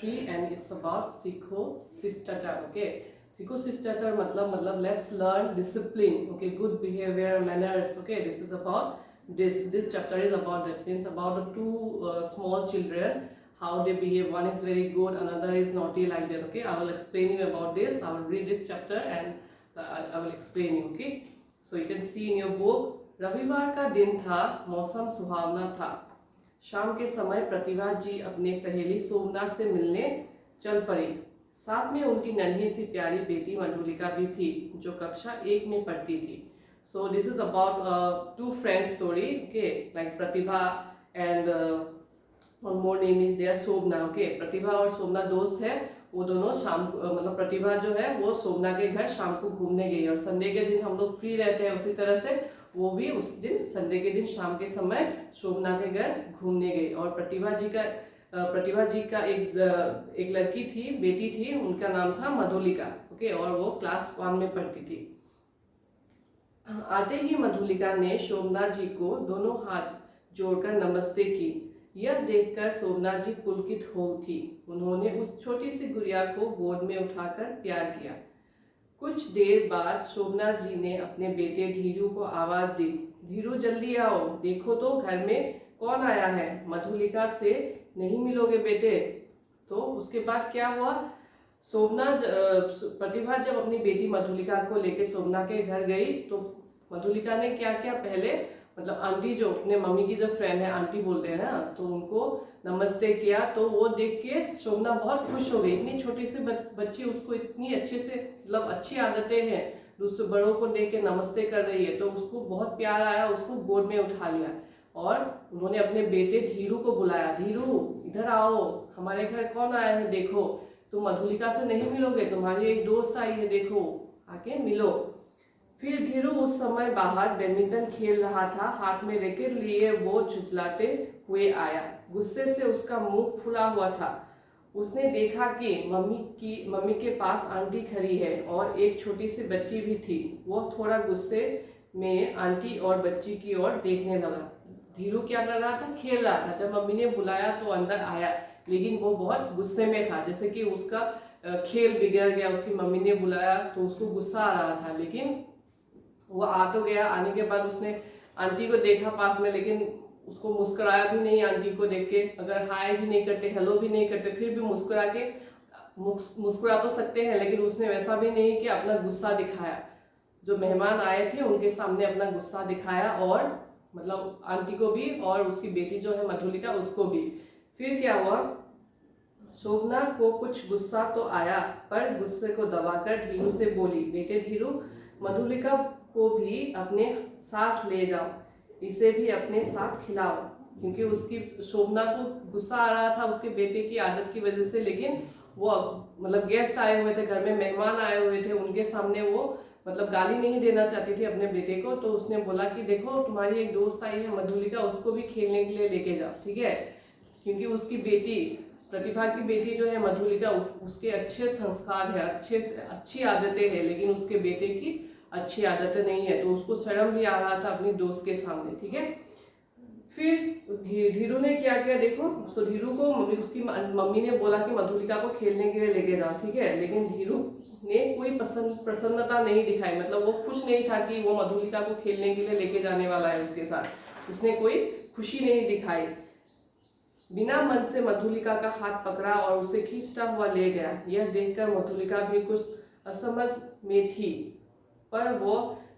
3 and it's about सीखो शिष्टाचार. Okay, सीखो शिष्टाचार मतलब let's learn discipline. Okay, good behavior, manners. Okay, this is about this chapter is about that. Means about the two small children, how they behave. One is very good, another is naughty, like that. Okay, I will explain you about this. I will read this chapter and I will explain you. Okay, so you can see in your book. रविवार का दिन था, मौसम सुहावना था. शाम के समय प्रतिभा जी अपने सहेली सोमनाथ से मिलने चल पड़ी. साथ में उनकी नन्ही सी प्यारी बेटी मधुलिका भी थी, जो कक्षा 1 में पढ़ती थी. So this is about two friends story. Okay, like Pratibha and one more name is there, सोमना. Okay, प्रतिभा और सोमना दोस्त है. वो दोनों शाम को मतलब प्रतिभा जो है वो सोमना के घर शाम को घूमने गई. और संडे के दिन हम लोग फ्री रहते हैं, उसी तरह से वो भी उस दिन संडे के दिन शाम के समय शोभना के घर घूमने गई. और प्रतिभा जी का एक लड़की थी, बेटी थी, उनका नाम था मधुलिका. ओके, और वो क्लास 1 में पढ़ती थी. आते ही मधुलिका ने शोभना जी को दोनों हाथ जोड़कर नमस्ते की. यह देखकर शोभना जी पुलकित हो उठी. उन्होंने उस छोटी सी गुड़िया को गोद में उठाकर प्यार किया. कुछ देर बाद शोभना जी ने अपने बेटे धीरू को आवाज दी. धीरू जल्दी आओ, देखो तो घर में कौन आया है. मधुलिका से नहीं मिलोगे बेटे. तो उसके बाद क्या हुआ, प्रतिभा जब अपनी बेटी मधुलिका को लेकर शोभना के घर गई तो मधुलिका ने क्या किया, पहले मतलब आंटी जो अपने मम्मी की जो फ्रेंड है, आंटी बोलते हैं ना, तो उनको नमस्ते किया. तो वो देख के शोभना बहुत खुश हो गई. इतनी छोटी सी बच्ची, उसको इतनी अच्छे से मतलब अच्छी आदतें हैं, दूसरे बड़ों को देख के नमस्ते कर रही है, तो उसको बहुत प्यार आया. उसको गोद में उठा लिया और उन्होंने अपने बेटे धीरू को बुलाया. धीरू इधर आओ, हमारे घर कौन आया है देखो. तुम मधुलिका से नहीं मिलोगे, तुम्हारी एक दोस्त आई है, देखो आके मिलो. फिर धीरू उस समय बाहर बैडमिंटन खेल रहा था. हाथ में रैकेट लिए वो झुंझलाते हुए आया. गुस्से से उसका मुंह फुला हुआ था. उसने देखा कि मम्मी के पास आंटी खड़ी है और एक छोटी सी बच्ची भी थी. वो थोड़ा गुस्से में आंटी और बच्ची की ओर देखने लगा. धीरू क्या कर रहा था, खेल रहा था. जब मम्मी ने बुलाया तो अंदर आया, लेकिन वो बहुत गुस्से में था, जैसे कि उसका खेल बिगड़ गया. उसकी मम्मी ने बुलाया तो उसको गुस्सा आ रहा था, लेकिन वो आ तो गया. आने के बाद उसने आंटी को देखा पास में, लेकिन उसको मुस्कुराया भी नहीं. आंटी को देख के अगर हाय भी नहीं करते, हेलो भी नहीं करते, फिर भी मुस्कुरा तो सकते हैं, लेकिन उसने वैसा भी नहीं कि अपना गुस्सा दिखाया. जो मेहमान आए थे उनके सामने अपना गुस्सा दिखाया, और मतलब आंटी को भी और उसकी बेटी जो है मधुलिका, उसको भी. फिर क्या हुआ, शोभना को कुछ गुस्सा तो आया, पर गुस्से को दबाकर धीरू से बोली, बेटे धीरू, मधुलिका को भी अपने साथ ले जाओ, इसे भी अपने साथ खिलाओ. क्योंकि उसकी शोभना को गुस्सा आ रहा था उसके बेटे की आदत की वजह से, लेकिन वो मतलब गेस्ट आए हुए थे, घर में मेहमान आए हुए थे, उनके सामने वो मतलब गाली नहीं देना चाहती थी अपने बेटे को. तो उसने बोला कि देखो तुम्हारी एक दोस्त आई है मधुलिका, उसको भी खेलने के लिए लेके जाओ, ठीक है. क्योंकि उसकी बेटी प्रतिभा की बेटी जो है मधुलिका, उसके अच्छे संस्कार है, अच्छी आदतें हैं, लेकिन उसके बेटे की अच्छी आदतें नहीं है. तो उसको शर्म भी आ रहा था अपनी दोस्त के सामने, ठीक है. फिर धीरू ने क्या किया देखो. तो धीरू को उसकी मम्मी ने बोला कि मधुलिका को खेलने के लिए लेके जाओ, ठीक है. लेकिन धीरू ने कोई प्रसन्नता नहीं दिखाई. मतलब वो खुश नहीं था कि वो मधुलिका को खेलने के लिए लेके जाने वाला है उसके साथ. उसने कोई खुशी नहीं दिखाई. बिना मन से मधुलिका का हाथ पकड़ा और उसे खींचता हुआ ले गया. यह देखकर मधुलिका भी कुछ असमझ में थी, पर वो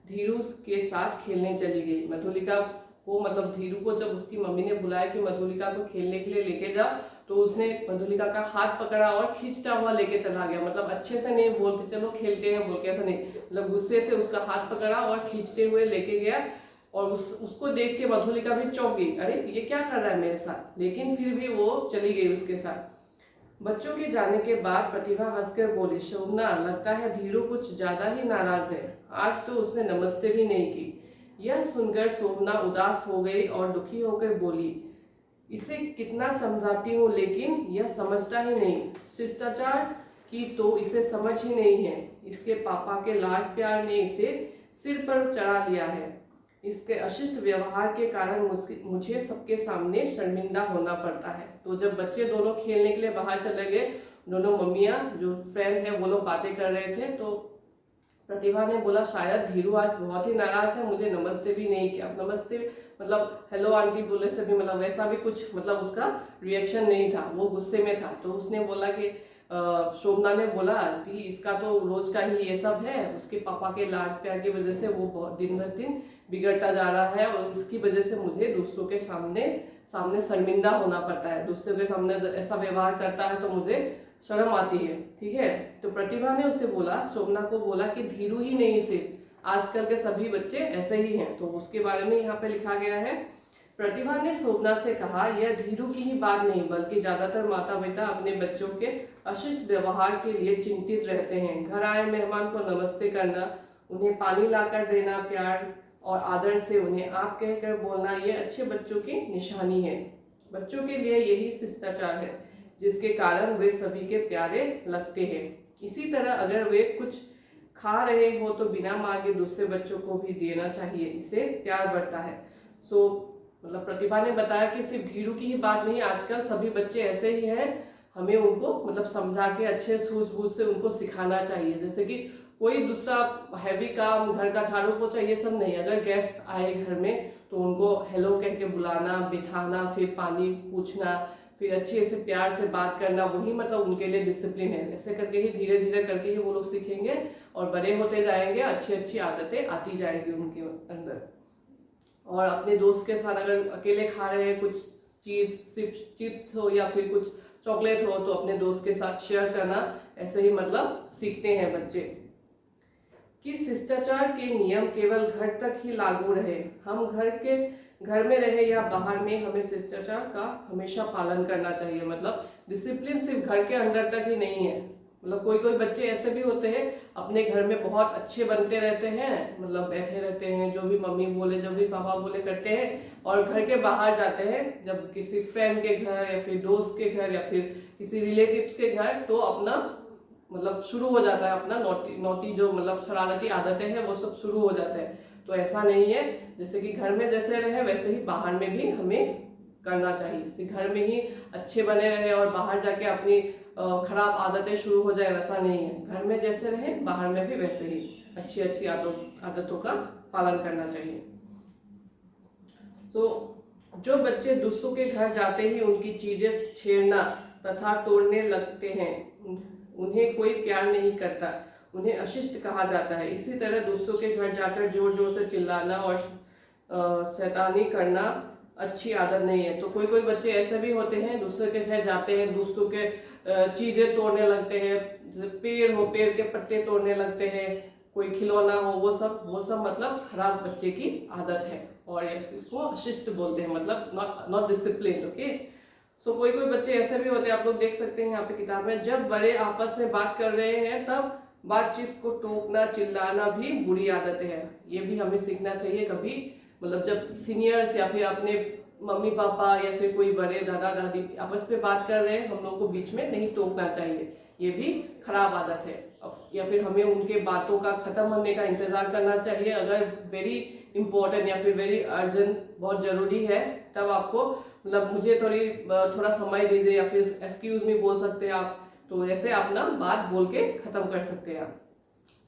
धीरू के साथ खेलने चली गई. मधुलिका को मतलब धीरू को जब उसकी मम्मी ने बुलाया कि मधुलिका को खेलने के लिए लेके जा, तो उसने मधुलिका का हाथ पकड़ा और खींचता हुआ लेके चला गया. मतलब अच्छे से नहीं बोल के चलो खेलते हैं बोल के, ऐसा नहीं, मतलब गुस्से से उसका हाथ पकड़ा और खींचते हुए लेके गया. और उसको देख के मधुलिका भी चौंक गई, अरे ये क्या कर रहा है मेरे साथ. लेकिन फिर भी वो चली गई उसके साथ. बच्चों के जाने के बाद प्रतिभा हंसकर बोली, शोभना लगता है धीरू कुछ ज्यादा ही नाराज है, आज तो उसने नमस्ते भी नहीं की. यह सुनकर शोभना उदास हो गई और दुखी होकर बोली, इसे कितना समझाती हूँ लेकिन यह समझता ही नहीं. शिष्टाचार की तो इसे समझ ही नहीं है. इसके पापा के लाड प्यार ने इसे सिर पर चढ़ा लिया है. इसके अशिष्ट व्यवहार के कारण मुझे सबके सामने शर्मिंदा होना पड़ता है। तो जब बच्चे दोनों खेलने के लिए बाहर चले गए, दोनों मम्मियाँ जो फ्रेंड है वो लोग बातें कर रहे थे, तो प्रतिभा ने बोला शायद धीरू आज बहुत ही नाराज है, मुझे नमस्ते भी नहीं किया। नमस्ते मतलब हेलो आंटी बोले से भी मतलब वैसा भी कुछ मतलब उसका रिएक्शन नहीं था, वो गुस्से में था। तो उसने बोला कि शोभना ने बोला कि इसका तो रोज का ही ये सब है, उसके पापा के लाड प्यार की वजह से वो बहुत दिन भर दिन बिगड़ता जा रहा है और इसकी वजह से मुझे दूसरों के सामने शर्मिंदा होना पड़ता है, दूसरों के सामने ऐसा व्यवहार करता है तो मुझे शर्म आती है। ठीक है, तो प्रतिभा ने उसे बोला, शोभना को बोला कि धीरू ही नहीं सिर्फ आजकल के सभी बच्चे ऐसे ही हैं। तो उसके बारे में यहाँ पे लिखा गया है, प्रतिभा ने शोभना से कहा यह धीरू की ही बात नहीं बल्कि ज्यादातर माता पिता अपने बच्चों के अशिष्ट व्यवहार के लिए चिंतित रहते हैं। घर आए मेहमान को नमस्ते करना, उन्हें पानी लाकर देना, प्यार और आदर से उन्हें आप कहकर बोलना, ये अच्छे बच्चों की निशानी है। बच्चों के लिए यही शिष्टाचार है जिसके कारण वे सभी के प्यारे लगते हैं। इसी तरह अगर वे कुछ खा रहे हो तो बिना मांगे दूसरे बच्चों को भी देना चाहिए, इससे प्यार बढ़ता है। मतलब प्रतिभा ने बताया कि सिर्फ धीरू की ही बात नहीं, आजकल सभी बच्चे ऐसे ही हैं, हमें उनको मतलब समझा के अच्छे सूझबूझ से उनको सिखाना चाहिए। जैसे कि कोई दूसरा हैवी काम, घर का झाड़ू पोछा ये सब नहीं, अगर गेस्ट आए घर में तो उनको हेलो कह के बुलाना, बिठाना, फिर पानी पूछना, फिर अच्छे से प्यार से बात करना, वही मतलब उनके लिए डिसिप्लिन है। ऐसे करके ही धीरे धीरे करके ही वो लोग सीखेंगे और बड़े होते जाएंगे, अच्छी अच्छी आदतें आती जाएंगी उनके अंदर। और अपने दोस्त के साथ अगर अकेले खा रहे हैं कुछ चीज़, सिर्फ चिप्स हो या फिर कुछ चॉकलेट हो, तो अपने दोस्त के साथ शेयर करना, ऐसे ही मतलब सीखते हैं बच्चे। कि शिष्टाचार के नियम केवल घर तक ही लागू रहे, हम घर में रहे या बाहर में, हमें शिष्टाचार का हमेशा पालन करना चाहिए। मतलब डिसिप्लिन सिर्फ घर के अंदर तक ही नहीं है। मतलब कोई बच्चे ऐसे भी होते हैं अपने घर में बहुत अच्छे बनते रहते हैं, मतलब बैठे रहते हैं, जो भी मम्मी बोले जो भी पापा बोले करते हैं, और घर के बाहर जाते हैं जब किसी फ्रेंड के घर या फिर दोस्त के घर या फिर किसी रिलेटिव्स के घर, तो अपना मतलब शुरू हो जाता है अपना नोटी जो मतलब शरारती आदतें हैं वो सब शुरू हो जाते हैं। तो ऐसा नहीं है, जैसे कि घर में जैसे रहे वैसे ही बाहर में भी हमें करना चाहिए। घर में ही अच्छे बने रहे और बाहर जाके अपनी खराब आदतें शुरू हो जाए, वैसा नहीं है। घर में जैसे रहे बाहर में भी वैसे ही अच्छी अच्छी आदतों का पालन करना चाहिए। तो जो बच्चे दूसरों के घर जाते ही उनकी चीजें छेड़ना तथा तोड़ने लगते हैं, उन्हें कोई प्यार नहीं करता, उन्हें अशिष्ट कहा जाता है। इसी तरह दूसरों के घर जाकर जोर जोर से चिल्लाना और शैतानी करना अच्छी आदत नहीं है। तो कोई बच्चे ऐसे भी होते हैं, दूसरे के घर जाते हैं, दूसरों के चीजें तोड़ने लगते हैं, जैसे पेड़ हो पेड़ के पत्ते तोड़ने लगते हैं, कोई खिलौना हो, वो सब मतलब खराब बच्चे की आदत है और इसको अशिष्ट बोलते हैं, मतलब नॉट डिसिप्लिन। ओके, सो कोई बच्चे ऐसे भी होते हैं, आप लोग देख सकते हैं यहाँ पे किताब में, जब बड़े आपस में बात कर रहे हैं तब बातचीत को टोकना चिल्लाना भी बुरी आदतें हैं। ये भी हमें सीखना चाहिए कभी, मतलब जब सीनियर्स या फिर अपने मम्मी पापा या फिर कोई बड़े दादा दादी आपस में बात कर रहे हैं, हम लोग को बीच में नहीं टोकना चाहिए, ये भी खराब आदत है। या फिर हमें उनके बातों का खत्म होने का इंतजार करना चाहिए। अगर वेरी इंपॉर्टेंट या फिर वेरी अर्जेंट बहुत जरूरी है, तब आपको मतलब मुझे थोड़ा समय दीजिए या फिर एक्सक्यूज मी बोल सकते हैं आप। तो ऐसे अपना बात बोल के खत्म कर सकते हैं आप,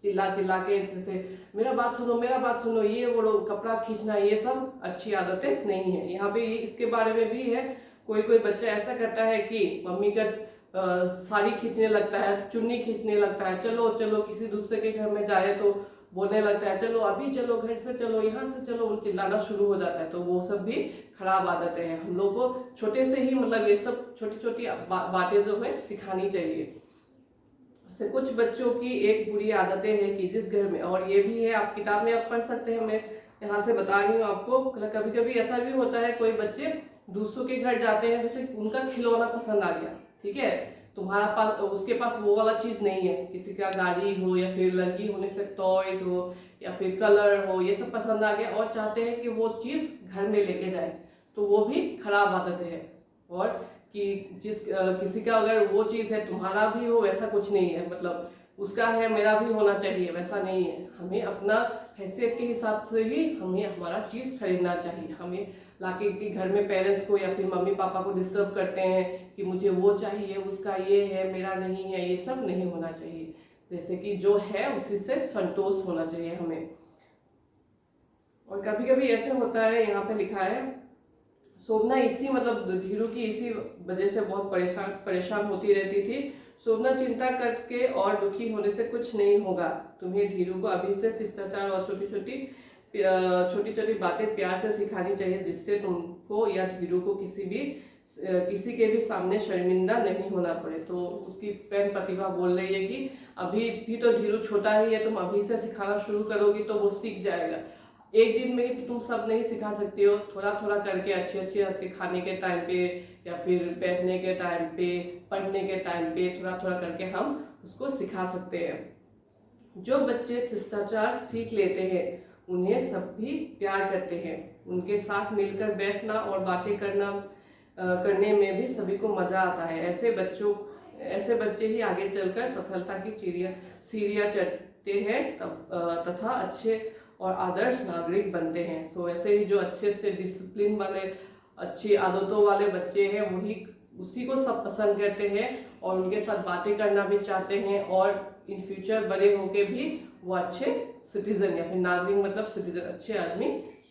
चिल्ला के, जैसे मेरा बात सुनो, ये वो कपड़ा खींचना, ये सब अच्छी आदतें नहीं है। यहाँ पे इसके बारे में भी है, कोई बच्चा ऐसा करता है कि मम्मी का साड़ी खींचने लगता है, चुन्नी खींचने लगता है, चलो किसी दूसरे के घर में जाए तो बोलने लगता है चलो अभी चलो, घर से चलो, यहाँ से चलो, चिल्लाना शुरू हो जाता है। तो वो सब भी खराब आदतें हैं। हम लोग को छोटे से ही मतलब ये सब छोटी छोटी बातें जो है सिखानी चाहिए। कुछ बच्चों की एक बुरी आदतें हैं कि जिस घर में, और ये भी है आप किताब में आप पढ़ सकते हैं, मैं यहाँ से बता रही हूँ आपको। कभी ऐसा भी होता है, कोई बच्चे दूसरों के घर जाते हैं, जैसे उनका खिलौना पसंद आ गया, ठीक है, तुम्हारा पास उसके पास वो वाला चीज नहीं है, किसी का गाड़ी हो या फिर लड़की होने से टॉय हो या फिर कलर हो, ये सब पसंद आ गया और चाहते हैं कि वो चीज घर में लेके जाए, तो वो भी खराब आदत है। और कि किसी का अगर वो चीज है तुम्हारा भी हो, वैसा कुछ नहीं है, मतलब उसका है मेरा भी होना चाहिए, वैसा नहीं है। हमें अपना हैसियत के हिसाब से ही हमें हमारा चीज़ खरीदना चाहिए। हमें लाके कि घर में पेरेंट्स को या फिर मम्मी पापा को डिस्टर्ब करते हैं कि मुझे वो चाहिए, उसका ये है, मेरा नहीं है, ये सब नहीं होना चाहिए। जैसे कि जो है उसी से संतोष होना चाहिए हमें। और कभी कभी ऐसे होता है, यहाँ पे लिखा है शोभना इसी मतलब धीरू की इसी वजह से बहुत परेशान होती रहती थी। शोभना चिंता करके और दुखी होने से कुछ नहीं होगा। तुम्हें धीरू को अभी से शिष्टाचार और छोटी छोटी बातें प्यार से सिखानी चाहिए, जिससे तुमको या धीरू को किसी के भी सामने शर्मिंदा नहीं होना पड़े। तो उसकी फ्रेंड प्रतिभा बोल रही है कि अभी भी तो धीरू छोटा ही है, तुम अभी से सिखाना शुरू करोगी तो वो सीख जाएगा। एक दिन में ही तुम सब नहीं सिखा सकती हो, थोड़ा थोड़ा करके अच्छे खाने के टाइम पे या फिर बैठने के टाइम पे, पढ़ने के टाइम पे थोड़ा थोड़ा करके हम उसको सिखा सकते हैं। जो बच्चे शिष्टाचार सीख लेते हैं उन्हें सब भी प्यार करते हैं। उनके साथ मिलकर बैठना और बातें करने में भी सभी को मजा आता है। ऐसे बच्चे ही आगे चलकर सफलता की सीढ़ियां चढ़ते हैं तथा अच्छे और आदर्श नागरिक बनते हैं। सो ऐसे ही जो अच्छे डिसिप्लिन वाले, अच्छी आदतों वाले बच्चे हैं वही उसी को सब पसंद करते हैं और उनके साथ बातें करना भी चाहते हैं और इन फ्यूचर बड़े होके भी वो अच्छे सिटीजन या फिर नागरिक मतलब सिटीजन, अच्छे आदमी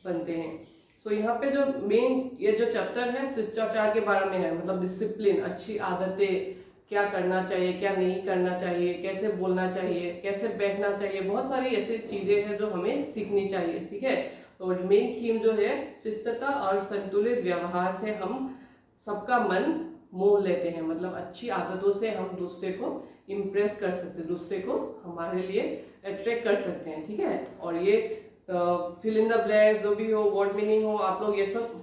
बनते हैं। सो यहाँ पे जो मेन ये जो चैप्टर है शिष्टाचार के बारे में है, मतलब डिसिप्लिन, अच्छी आदतें, क्या करना चाहिए, क्या नहीं करना चाहिए, कैसे बोलना चाहिए, कैसे बैठना चाहिए, बहुत सारी ऐसी चीजें हैं जो हमें सीखनी चाहिए। ठीक है, और मेन थीम जो है शिष्टता और संतुलित व्यवहार से हम सबका मन मोह लेते हैं। मतलब अच्छी आदतों से हम दूसरे को इम्प्रेस कर सकते हैं, दूसरे को हमारे लिए अट्रैक्ट कर सकते हैं। ठीक है, और ये फिल इन द ब्लैंक्स जो भी हो, वर्ड मीनिंग हो, आप लोग ये सब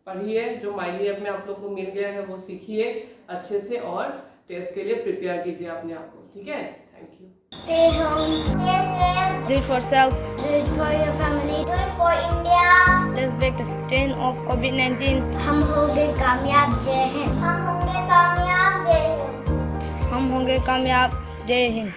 पढ़िए। जो माइली ऐप में आप लोग को मिल गया है वो सीखिए अच्छे से और टेस्ट के लिए प्रिपेयर कीजिए अपने आप को। ठीक है, thank you. Stay home, stay safe. Do it for self. Do it for your family. Do it for India. Let's break the chain of COVID-19. हम होंगे कामयाब, जय हिंद। हम होंगे कामयाब, जय हिंद। हम होंगे कामयाब, जय हिंद।